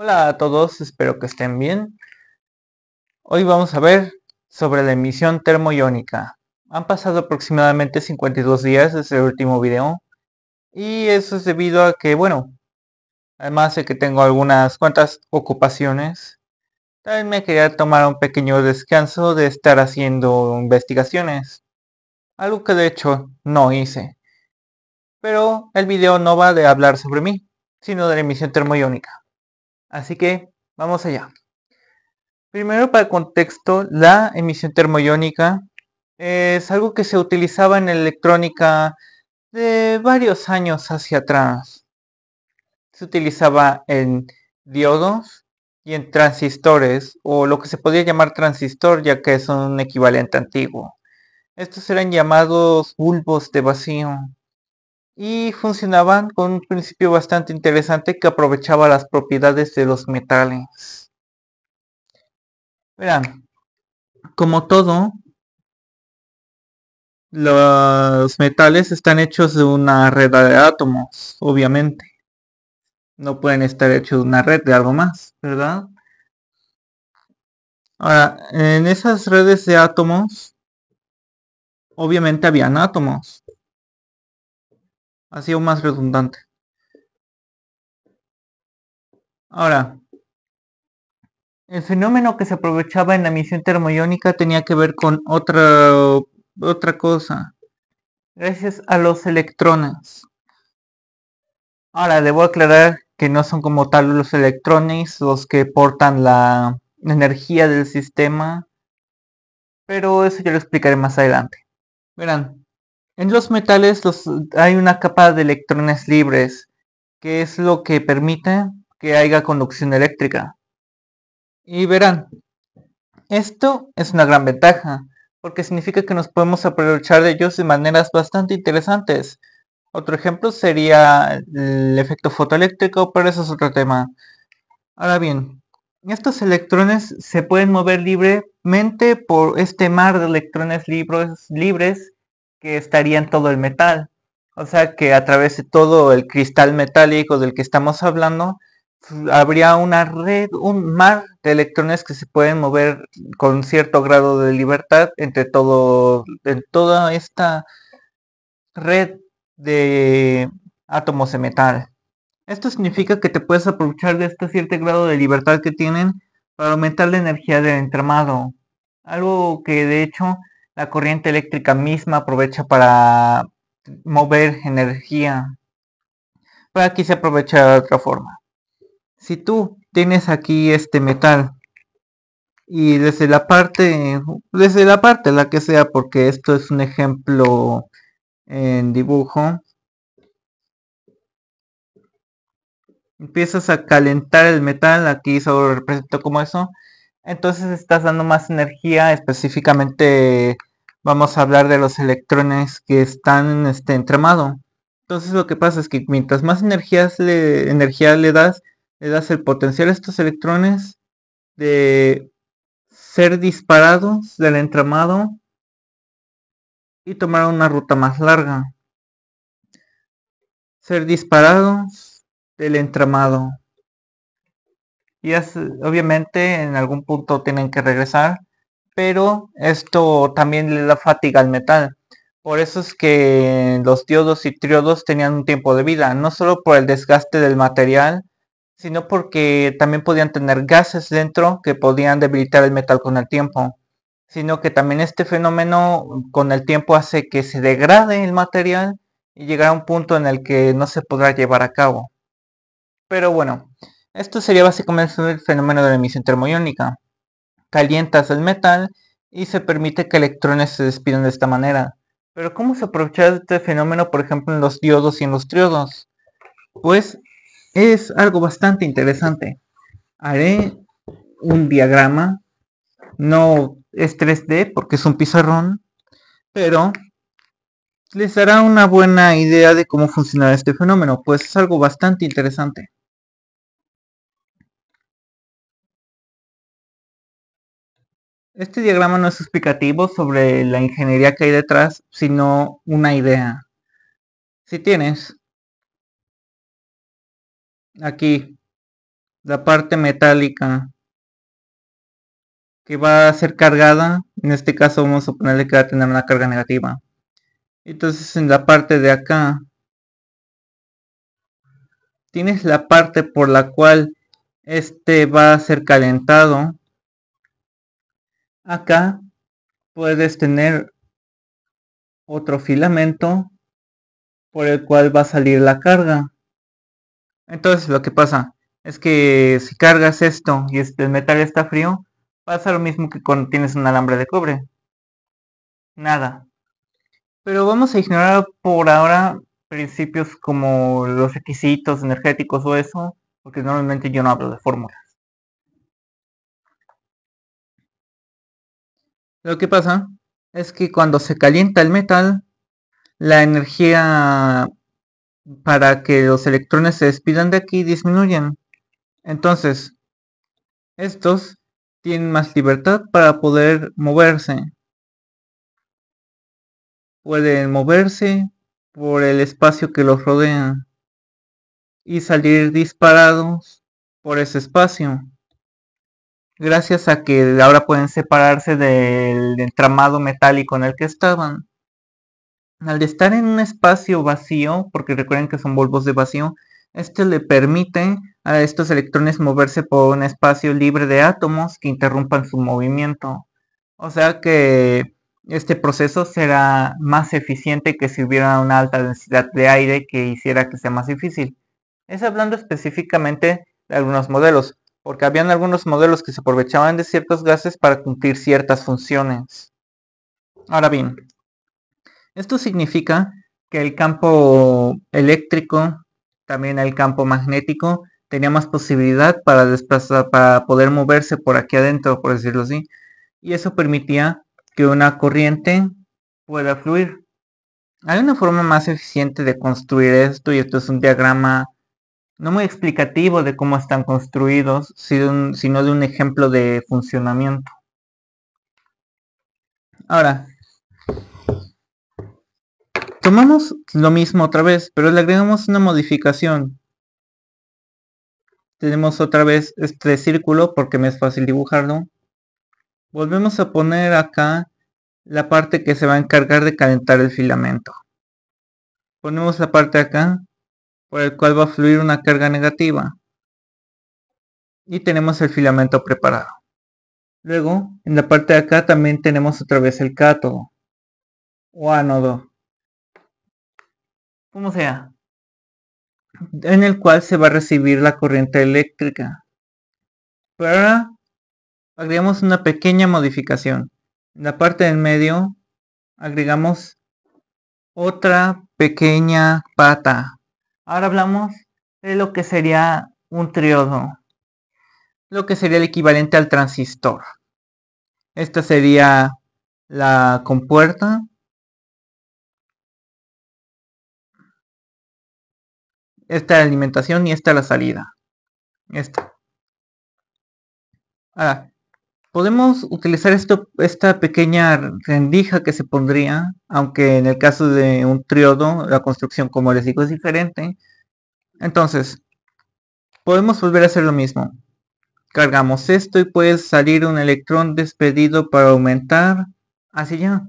Hola a todos, espero que estén bien. Hoy vamos a ver sobre la emisión termoiónica. Han pasado aproximadamente 52 días desde el último video y eso es debido a que, además de que tengo algunas cuantas ocupaciones, también me quería tomar un pequeño descanso de estar haciendo investigaciones, algo que de hecho no hice. Pero el video no va de hablar sobre mí, sino de la emisión termoiónica. Así que, vamos allá. Primero, para contexto, la emisión termoiónica es algo que se utilizaba en electrónica de varios años hacia atrás. Se utilizaba en diodos y en transistores, o lo que se podía llamar transistor, ya que es un equivalente antiguo. Estos eran llamados bulbos de vacío y funcionaban con un principio bastante interesante que aprovechaba las propiedades de los metales. Verán, como todo, los metales están hechos de una red de átomos, obviamente. No pueden estar hechos de una red de algo más, ¿verdad? Ahora, en esas redes de átomos, obviamente habían átomos. Así o más redundante. Ahora, el fenómeno que se aprovechaba en la emisión termoiónica tenía que ver con otra cosa. Gracias a los electrones. Ahora, debo aclarar que no son como tal los electrones los que portan la energía del sistema, pero eso ya lo explicaré más adelante. Verán, en los metales hay una capa de electrones libres, que es lo que permite que haya conducción eléctrica. Y verán, esto es una gran ventaja, porque significa que nos podemos aprovechar de ellos de maneras bastante interesantes. Otro ejemplo sería el efecto fotoeléctrico, pero eso es otro tema. Ahora bien, estos electrones se pueden mover libremente por este mar de electrones libres que estaría en todo el metal. O sea que a través de todo el cristal metálico del que estamos hablando, habría una red, un mar de electrones que se pueden mover con cierto grado de libertad en toda esta red de átomos de metal. Esto significa que te puedes aprovechar de este cierto grado de libertad que tienen para aumentar la energía del entramado. Algo que de hecho la corriente eléctrica misma aprovecha para mover energía. Pero aquí se aprovecha de otra forma. Si tú tienes aquí este metal y desde la parte la que sea, porque esto es un ejemplo en dibujo, empiezas a calentar el metal, aquí solo represento como eso, entonces estás dando más energía, específicamente vamos a hablar de los electrones que están en este entramado. Entonces lo que pasa es que mientras más energía le das el potencial a estos electrones de ser disparados del entramado y tomar una ruta más larga. Ser disparados del entramado. Y obviamente en algún punto tienen que regresar, pero esto también le da fatiga al metal. Por eso es que los diodos y triodos tenían un tiempo de vida, no solo por el desgaste del material, sino porque también podían tener gases dentro que podían debilitar el metal con el tiempo, sino que también este fenómeno con el tiempo hace que se degrade el material y llegar a un punto en el que no se podrá llevar a cabo. Pero bueno, esto sería básicamente el fenómeno de la emisión termoiónica. Calientas el metal y se permite que electrones se despidan de esta manera. Pero ¿cómo se aprovecha este fenómeno, por ejemplo, en los diodos y en los triodos? Pues es algo bastante interesante. Haré un diagrama, no es 3D porque es un pizarrón, pero les dará una buena idea de cómo funciona este fenómeno, pues es algo bastante interesante. Este diagrama no es explicativo sobre la ingeniería que hay detrás, sino una idea. Si tienes aquí la parte metálica que va a ser cargada, en este caso vamos a ponerle que va a tener una carga negativa. Entonces en la parte de acá tienes la parte por la cual este va a ser calentado. Acá puedes tener otro filamento por el cual va a salir la carga. Entonces lo que pasa es que si cargas esto y el metal está frío, pasa lo mismo que cuando tienes un alambre de cobre. Nada. Pero vamos a ignorar por ahora principios como los requisitos energéticos o eso, porque normalmente yo no hablo de fórmulas. Lo que pasa es que cuando se calienta el metal, la energía para que los electrones se despidan de aquí disminuyen. Entonces, estos tienen más libertad para poder moverse. Pueden moverse por el espacio que los rodea y salir disparados por ese espacio. Gracias a que ahora pueden separarse del entramado metálico en el que estaban. Al estar en un espacio vacío, porque recuerden que son bulbos de vacío, este le permite a estos electrones moverse por un espacio libre de átomos que interrumpan su movimiento. O sea que este proceso será más eficiente que si hubiera una alta densidad de aire que hiciera que sea más difícil. Es hablando específicamente de algunos modelos, porque habían algunos modelos que se aprovechaban de ciertos gases para cumplir ciertas funciones. Ahora bien, esto significa que el campo eléctrico, también el campo magnético, tenía más posibilidad para desplazar, para poder moverse por aquí adentro, por decirlo así, y eso permitía que una corriente pueda fluir. Hay una forma más eficiente de construir esto, y esto es un diagrama no muy explicativo de cómo están construidos, sino de un ejemplo de funcionamiento. Ahora, tomamos lo mismo otra vez, pero le agregamos una modificación. Tenemos otra vez este círculo porque me es fácil dibujarlo. Volvemos a poner acá la parte que se va a encargar de calentar el filamento. Ponemos la parte acá por el cual va a fluir una carga negativa. Y tenemos el filamento preparado. Luego, en la parte de acá también tenemos otra vez el cátodo o ánodo, como sea, en el cual se va a recibir la corriente eléctrica. Pero ahora agregamos una pequeña modificación. En la parte del medio agregamos otra pequeña pata. Ahora hablamos de lo que sería un triodo, lo que sería el equivalente al transistor. Esta sería la compuerta. Esta es la alimentación y esta es la salida. Esta. Ahora, podemos utilizar esta pequeña rendija que se pondría, aunque en el caso de un triodo, la construcción, como les digo, es diferente. Entonces, podemos volver a hacer lo mismo. Cargamos esto y puede salir un electrón despedido para aumentar hacia allá.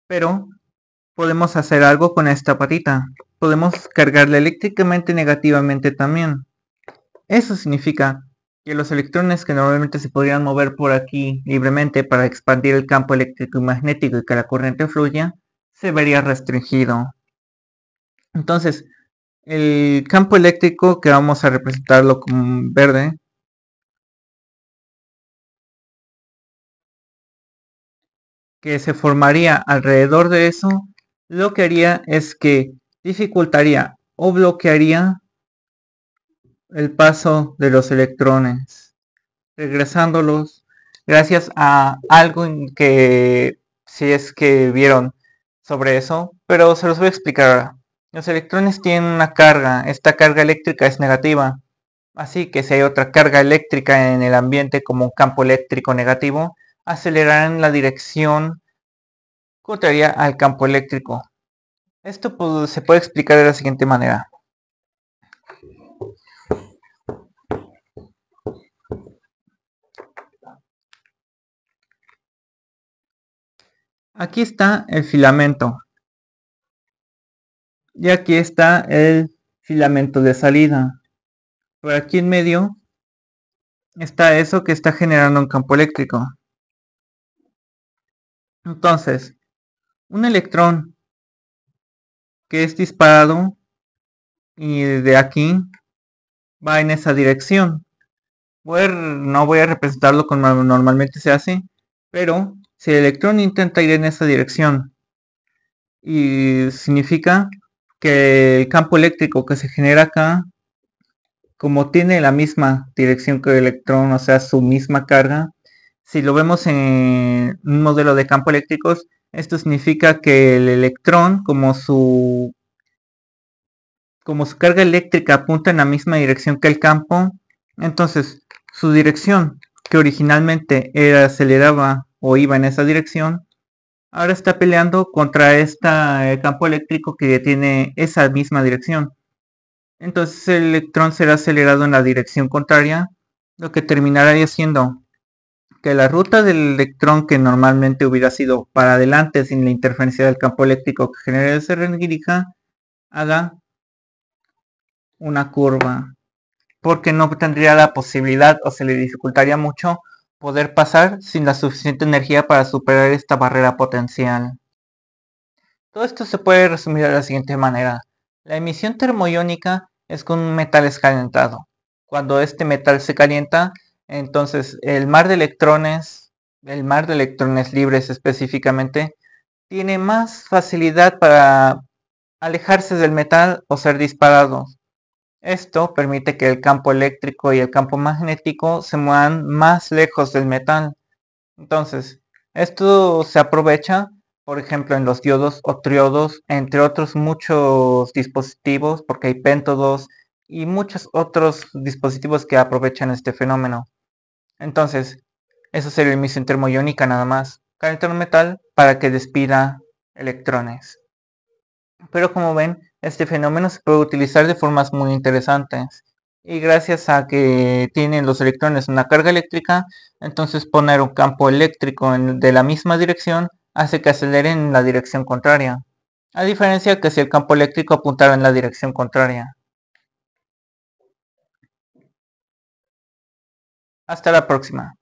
Pero podemos hacer algo con esta patita. Podemos cargarla eléctricamente negativamente también. Eso significa que los electrones que normalmente se podrían mover por aquí libremente para expandir el campo eléctrico y magnético y que la corriente fluya, se vería restringido. Entonces, el campo eléctrico, que vamos a representarlo con verde, que se formaría alrededor de eso, lo que haría es que dificultaría o bloquearía el paso de los electrones, regresándolos gracias a algo que, si es que vieron sobre eso, pero se los voy a explicar ahora. Los electrones tienen una carga, esta carga eléctrica es negativa, así que si hay otra carga eléctrica en el ambiente como un campo eléctrico negativo, acelerarán la dirección contraria al campo eléctrico. Esto se puede explicar de la siguiente manera. Aquí está el filamento. Y aquí está el filamento de salida. Por aquí en medio está eso que está generando un campo eléctrico. Entonces, un electrón que es disparado y de aquí va en esa dirección. No voy a representarlo como normalmente se hace, pero si el electrón intenta ir en esa dirección, y significa que el campo eléctrico que se genera acá, como tiene la misma dirección que el electrón, o sea, su misma carga, si lo vemos en un modelo de campo eléctricos, esto significa que el electrón, como su carga eléctrica apunta en la misma dirección que el campo, entonces su dirección, que originalmente aceleraba o iba en esa dirección, ahora está peleando contra este campo eléctrico que tiene esa misma dirección. Entonces el electrón será acelerado en la dirección contraria, lo que terminará haciendo que la ruta del electrón, que normalmente hubiera sido para adelante sin la interferencia del campo eléctrico que genera ese dirija, haga una curva, porque no tendría la posibilidad o se le dificultaría mucho poder pasar sin la suficiente energía para superar esta barrera potencial. Todo esto se puede resumir de la siguiente manera. La emisión termoiónica es con un metal escalentado. Cuando este metal se calienta, entonces el mar de electrones libres específicamente, tiene más facilidad para alejarse del metal o ser disparados. Esto permite que el campo eléctrico y el campo magnético se muevan más lejos del metal. Entonces, esto se aprovecha, por ejemplo, en los diodos o triodos, entre otros muchos dispositivos, porque hay péntodos y muchos otros dispositivos que aprovechan este fenómeno. Entonces, eso sería emisión termoiónica nada más. Calentar un metal para que despida electrones. Pero como ven, este fenómeno se puede utilizar de formas muy interesantes. Y gracias a que tienen los electrones una carga eléctrica, entonces poner un campo eléctrico de la misma dirección hace que aceleren en la dirección contraria. A diferencia que si el campo eléctrico apuntara en la dirección contraria. Hasta la próxima.